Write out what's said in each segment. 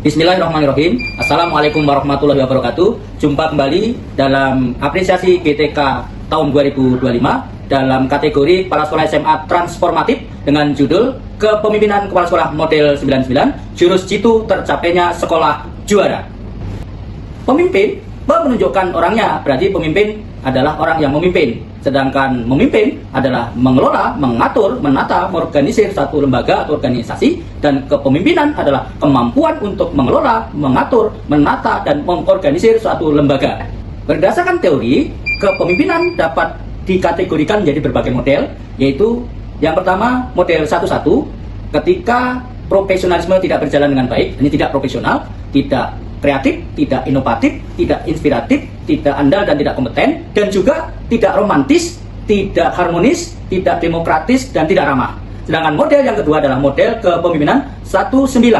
Bismillahirrahmanirrahim. Assalamualaikum warahmatullahi wabarakatuh. Jumpa kembali dalam apresiasi GTK tahun 2025 dalam kategori Kepala Sekolah SMA Transformatif dengan judul Kepemimpinan Kepala Sekolah Model 99 Jurus Jitu Tercapainya Sekolah Juara. Pemimpin menunjukkan orangnya, berarti pemimpin adalah orang yang memimpin. Sedangkan memimpin adalah mengelola, mengatur, menata, mengorganisir satu lembaga atau organisasi. Dan kepemimpinan adalah kemampuan untuk mengelola, mengatur, menata, dan mengorganisir suatu lembaga. Berdasarkan teori, kepemimpinan dapat dikategorikan menjadi berbagai model, yaitu yang pertama model 1-1, ketika profesionalisme tidak berjalan dengan baik, ini tidak profesional, tidak kreatif, tidak inovatif, tidak inspiratif, tidak andal dan tidak kompeten, dan juga tidak romantis, tidak harmonis, tidak demokratis, dan tidak ramah. Sedangkan model yang kedua adalah model kepemimpinan 1-9,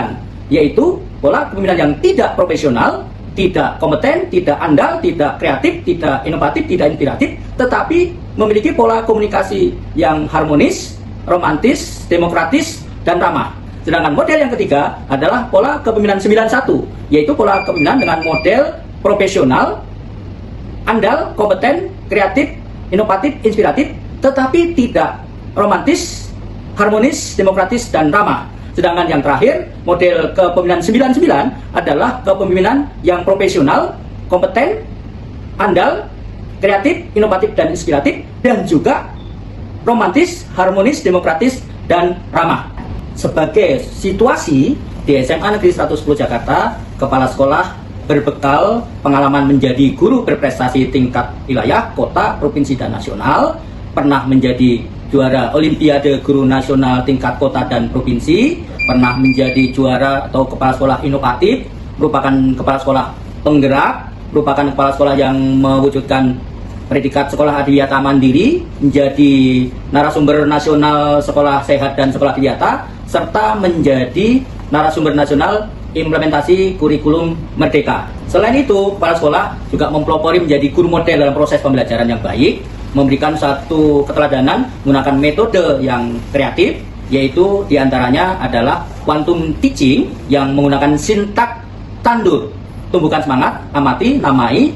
yaitu pola kepemimpinan yang tidak profesional, tidak kompeten, tidak andal, tidak kreatif, tidak inovatif, tidak inspiratif, tetapi memiliki pola komunikasi yang harmonis, romantis, demokratis, dan ramah. Sedangkan model yang ketiga adalah pola kepemimpinan 9-1, yaitu pola kepemimpinan dengan model profesional, andal, kompeten, kreatif, inovatif, inspiratif, tetapi tidak romantis, harmonis, demokratis, dan ramah. Sedangkan yang terakhir, model kepemimpinan 99 adalah kepemimpinan yang profesional, kompeten, andal, kreatif, inovatif, dan inspiratif, dan juga romantis, harmonis, demokratis, dan ramah. Sebagai situasi di SMA Negeri 110 Jakarta, kepala sekolah berbekal pengalaman menjadi guru berprestasi tingkat wilayah, kota, provinsi, dan nasional, pernah menjadi juara Olimpiade Guru Nasional tingkat kota dan provinsi, pernah menjadi juara atau kepala sekolah inovatif, merupakan kepala sekolah penggerak, merupakan kepala sekolah yang mewujudkan predikat sekolah adiwiyata mandiri, menjadi narasumber nasional sekolah sehat dan sekolah adiwiyata, serta menjadi narasumber nasional implementasi kurikulum merdeka. Selain itu, kepala sekolah juga mempelopori menjadi guru model dalam proses pembelajaran yang baik, memberikan satu keteladanan menggunakan metode yang kreatif, yaitu diantaranya adalah quantum teaching yang menggunakan sintak tandur, tumbuhkan semangat, amati, namai,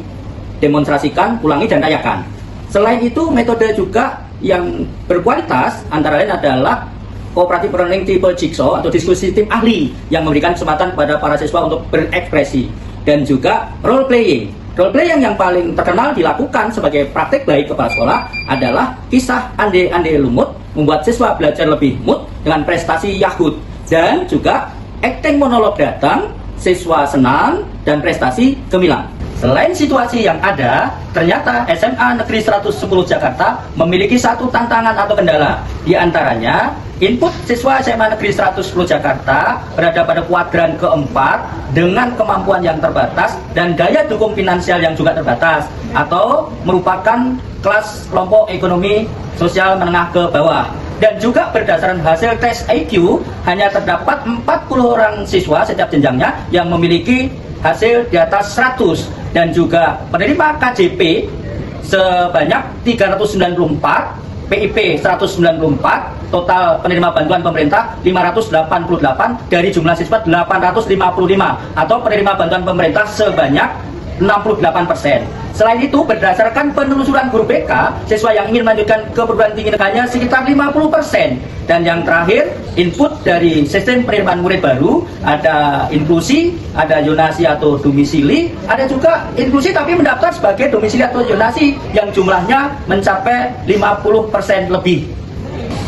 demonstrasikan, ulangi, dan rayakan. Selain itu, metode juga yang berkualitas antara lain adalah cooperative learning tipe jigsaw atau diskusi tim ahli yang memberikan kesempatan kepada para siswa untuk berekspresi, dan juga role playing. Role playing yang paling terkenal dilakukan sebagai praktek baik kepala sekolah adalah kisah ande-ande lumut, membuat siswa belajar lebih mood dengan prestasi Yahud, dan juga acting monolog datang, siswa senang, dan prestasi gemilang. Selain situasi yang ada, ternyata SMA Negeri 110 Jakarta memiliki satu tantangan atau kendala. Di antaranya, input siswa SMA Negeri 110 Jakarta berada pada kuadran keempat dengan kemampuan yang terbatas dan daya dukung finansial yang juga terbatas, atau merupakan kelas kelompok ekonomi sosial menengah ke bawah. Dan juga berdasarkan hasil tes IQ, hanya terdapat 40 orang siswa setiap jenjangnya yang memiliki hasil di atas 100, dan juga penerima KJP sebanyak 394, PIP 194, total penerima bantuan pemerintah 588 dari jumlah siswa 855, atau penerima bantuan pemerintah sebanyak 68%. Selain itu, berdasarkan penelusuran guru BK, siswa yang ingin melanjutkan ke perguruan tinggi negaranya sekitar 50%. Dan yang terakhir, input dari sistem penerimaan murid baru, ada inklusi, ada zonasi atau domisili, ada juga inklusi tapi mendaftar sebagai domisili atau zonasi yang jumlahnya mencapai 50% lebih.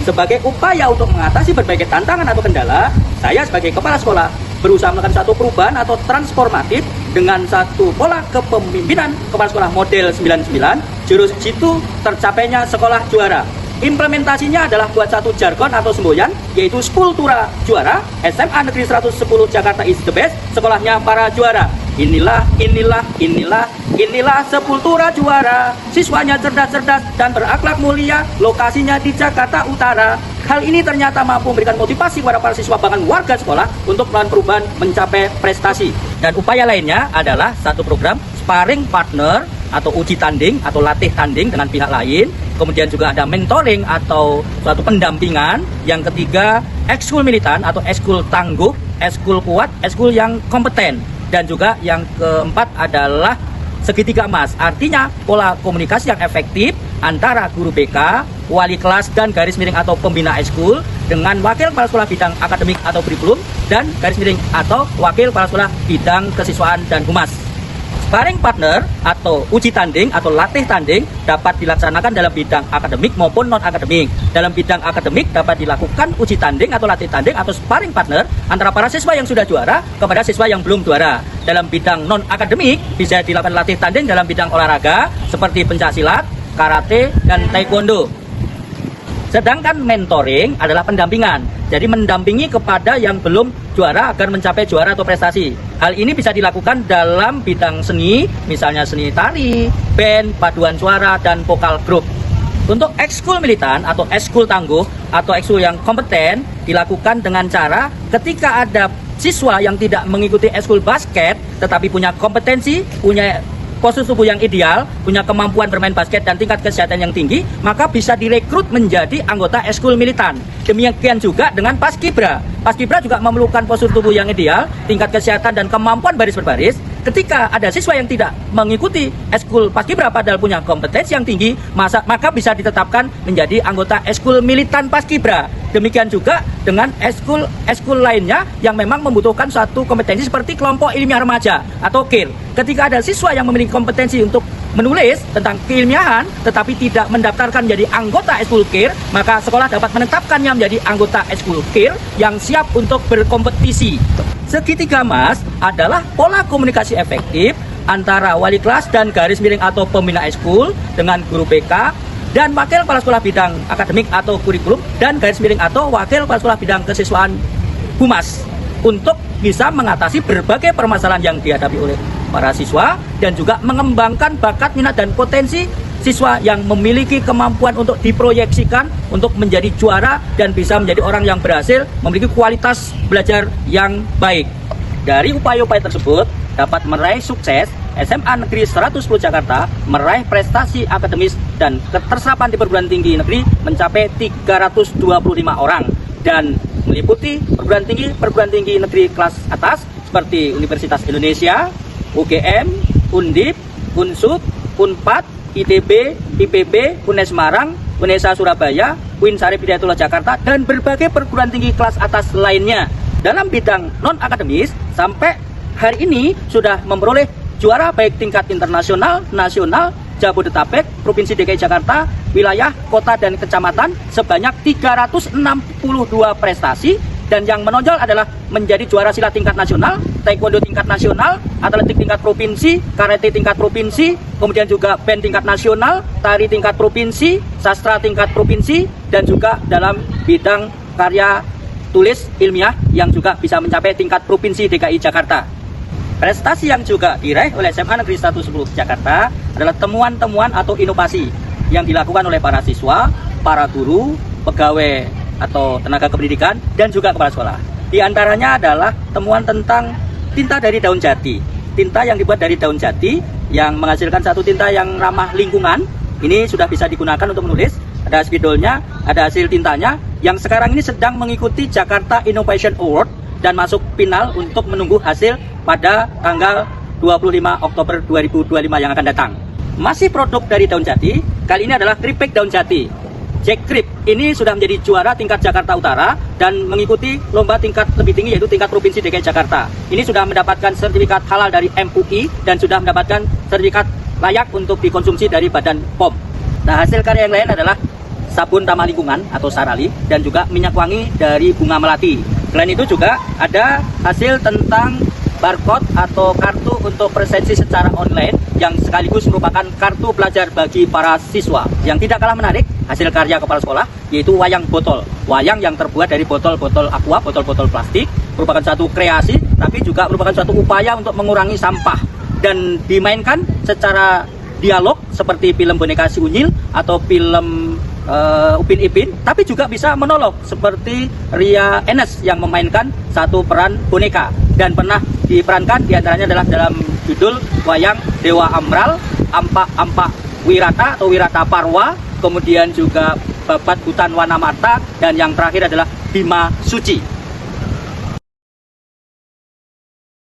Sebagai upaya untuk mengatasi berbagai tantangan atau kendala, saya sebagai kepala sekolah berusaha melakukan satu perubahan atau transformatif dengan satu pola kepemimpinan kepala sekolah model 99 jurus jitu tercapainya sekolah juara. Implementasinya adalah buat satu jargon atau semboyan, yaitu Sepultura Juara, SMA Negeri 110 Jakarta is the best, sekolahnya para juara. Inilah Sepultura Juara, siswanya cerdas-cerdas dan berakhlak mulia, lokasinya di Jakarta Utara. Hal ini ternyata mampu memberikan motivasi kepada para siswa bahkan warga sekolah untuk melakukan perubahan mencapai prestasi. Dan upaya lainnya adalah satu program sparring partner atau uji tanding atau latih tanding dengan pihak lain. Kemudian juga ada mentoring atau suatu pendampingan. Yang ketiga, ekskul militan atau ekskul tangguh eskul kuat, eskul yang kompeten. Dan juga yang keempat adalah segitiga emas, artinya pola komunikasi yang efektif antara guru BK, wali kelas, dan garis miring atau pembina eskul dengan wakil kepala sekolah bidang akademik atau kurikulum dan garis miring atau wakil kepala sekolah bidang kesiswaan dan humas. Sparring partner atau uji tanding atau latih tanding dapat dilaksanakan dalam bidang akademik maupun non-akademik. Dalam bidang akademik dapat dilakukan uji tanding atau latih tanding atau sparring partner antara para siswa yang sudah juara kepada siswa yang belum juara. Dalam bidang non-akademik bisa dilakukan latih tanding dalam bidang olahraga seperti pencaksilat, karate, dan taekwondo. Sedangkan mentoring adalah pendampingan. Jadi mendampingi kepada yang belum juara agar mencapai juara atau prestasi. Hal ini bisa dilakukan dalam bidang seni, misalnya seni tari, band, paduan suara, dan vokal grup. Untuk ekskul militan atau ekskul tangguh atau ekskul yang kompeten dilakukan dengan cara ketika ada siswa yang tidak mengikuti ekskul basket tetapi punya kompetensi, punya postur tubuh yang ideal, punya kemampuan bermain basket dan tingkat kesehatan yang tinggi, maka bisa direkrut menjadi anggota ekskul militan. Demikian juga dengan paskibra. Paskibra juga memerlukan postur tubuh yang ideal, tingkat kesehatan dan kemampuan baris berbaris. Ketika ada siswa yang tidak mengikuti ekskul paskibra padahal punya kompetensi yang tinggi, maka bisa ditetapkan menjadi anggota ekskul militan paskibra. Demikian juga dengan ekskul lainnya yang memang membutuhkan satu kompetensi seperti kelompok ilmiah remaja atau KIR. Ketika ada siswa yang memiliki kompetensi untuk menulis tentang keilmiahan tetapi tidak mendaftarkan menjadi anggota ekskul KIR, maka sekolah dapat menetapkannya menjadi anggota ekskul KIR yang siap untuk berkompetisi. Segitiga emas adalah pola komunikasi efektif antara wali kelas dan garis miring atau pembina ekskul dengan guru BK dan wakil kepala sekolah bidang akademik atau kurikulum dan garis miring atau wakil kepala sekolah bidang kesiswaan humas untuk bisa mengatasi berbagai permasalahan yang dihadapi oleh para siswa dan juga mengembangkan bakat, minat, dan potensi siswa yang memiliki kemampuan untuk diproyeksikan untuk menjadi juara dan bisa menjadi orang yang berhasil memiliki kualitas belajar yang baik. Dari upaya-upaya tersebut dapat meraih sukses SMA Negeri 110 Jakarta meraih prestasi akademis dan keterserapan di perguruan tinggi negeri mencapai 325 orang dan meliputi perguruan tinggi negeri kelas atas seperti Universitas Indonesia, UGM, Undip, Unsud, Unpad, ITB, IPB, UNES Semarang, UNESA Surabaya, UIN Syarif Hidayatullah Jakarta, dan berbagai perguruan tinggi kelas atas lainnya. Dalam bidang non-akademis, sampai hari ini sudah memperoleh juara baik tingkat internasional, nasional, Jabodetabek, Provinsi DKI Jakarta, wilayah, kota, dan kecamatan sebanyak 362 prestasi. Dan yang menonjol adalah menjadi juara silat tingkat nasional, taekwondo tingkat nasional, atletik tingkat provinsi, karate tingkat provinsi, kemudian juga band tingkat nasional, tari tingkat provinsi, sastra tingkat provinsi, dan juga dalam bidang karya tulis ilmiah yang juga bisa mencapai tingkat provinsi DKI Jakarta. Prestasi yang juga diraih oleh SMA Negeri 110 Jakarta adalah temuan-temuan atau inovasi yang dilakukan oleh para siswa, para guru, pegawai atau tenaga kependidikan, dan juga kepala sekolah. Di antaranya adalah temuan tentang tinta dari daun jati. Tinta yang dibuat dari daun jati yang menghasilkan satu tinta yang ramah lingkungan. Ini sudah bisa digunakan untuk menulis. Ada spidolnya, ada hasil tintanya yang sekarang ini sedang mengikuti Jakarta Innovation Award dan masuk final untuk menunggu hasil pada tanggal 25 Oktober 2025 yang akan datang. Masih produk dari daun jati, kali ini adalah keripik daun jati. Jack Krip ini sudah menjadi juara tingkat Jakarta Utara dan mengikuti lomba tingkat lebih tinggi yaitu tingkat Provinsi DKI Jakarta. Ini sudah mendapatkan sertifikat halal dari MUI dan sudah mendapatkan sertifikat layak untuk dikonsumsi dari Badan POM. Nah, hasil karya yang lain adalah sabun ramah lingkungan atau Sarali dan juga minyak wangi dari bunga melati. Selain itu juga ada hasil tentang barcode atau kartu untuk presensi secara online yang sekaligus merupakan kartu pelajar bagi para siswa. Yang tidak kalah menarik, hasil karya kepala sekolah yaitu wayang botol. Wayang yang terbuat dari botol-botol aqua, botol-botol plastik, merupakan satu kreasi tapi juga merupakan suatu upaya untuk mengurangi sampah dan dimainkan secara dialog seperti film Boneka Si Unyil atau film Upin Ipin, tapi juga bisa monolog seperti Ria Enes yang memainkan satu peran boneka dan pernah diperankan diantaranya adalah dalam judul wayang Dewa Amral, Ampak Wirata atau Wirata Parwa, kemudian juga Babat Hutan Wanamata, dan yang terakhir adalah Bima Suci.